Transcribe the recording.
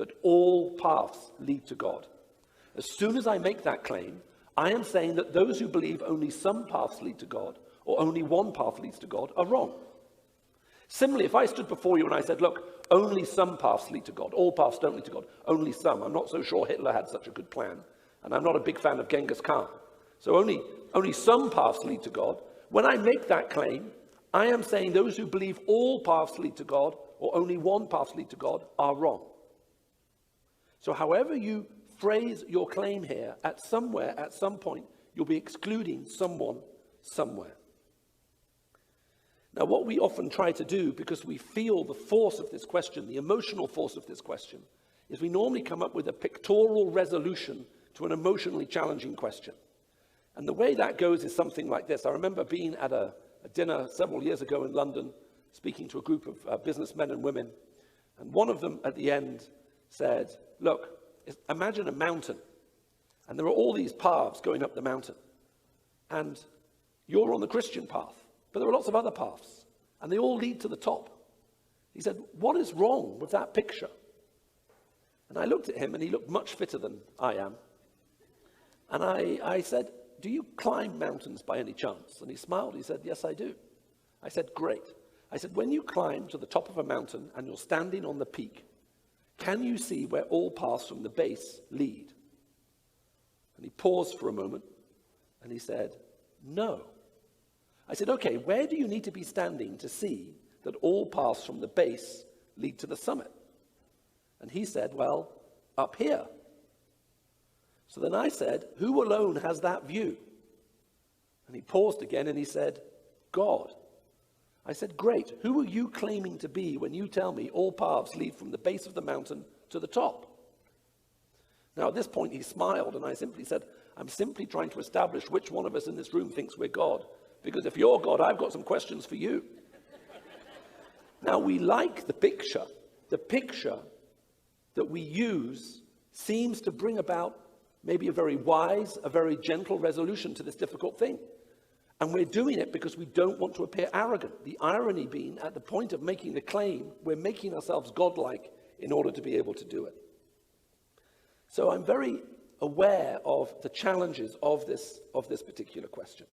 that all paths lead to God. As soon as I make that claim, I am saying that those who believe only some paths lead to God, or only one path leads to God, are wrong. Similarly, if I stood before you and I said, look, only some paths lead to God, all paths don't lead to God, only some. I'm not so sure Hitler had such a good plan, and I'm not a big fan of Genghis Khan. So only some paths lead to God. When I make that claim, I am saying those who believe all paths lead to God, or only one path lead to God, are wrong. So however you phrase your claim here, at some point, you'll be excluding someone somewhere. Now, what we often try to do, because we feel the force of this question, the emotional force of this question, is we normally come up with a pictorial resolution to an emotionally challenging question. And the way that goes is something like this. I remember being at a dinner several years ago in London, speaking to a group of businessmen and women, and one of them at the end said, look, imagine a mountain, and there are all these paths going up the mountain, and you're on the Christian path, but there are lots of other paths, and they all lead to the top. He said, what is wrong with that picture? And I looked at him, and he looked much fitter than I am. And I said, do you climb mountains by any chance? And he smiled. He said, yes, I do. I said, great. I said, when you climb to the top of a mountain and you're standing on the peak, can you see where all paths from the base lead? And he paused for a moment, and he said, no. I said, okay, where do you need to be standing to see that all paths from the base lead to the summit? And he said, well, up here. So then I said, who alone has that view? And he paused again and he said, God. I said, great, who are you claiming to be when you tell me all paths lead from the base of the mountain to the top? Now at this point he smiled, and I simply said, I'm simply trying to establish which one of us in this room thinks we're God. Because if you're God, I've got some questions for you. Now we like the picture. The picture that we use seems to bring about maybe a very wise, a very gentle resolution to this difficult thing. And we're doing it because we don't want to appear arrogant. The irony being, at the point of making the claim, we're making ourselves godlike in order to be able to do it. So I'm very aware of the challenges of this particular question.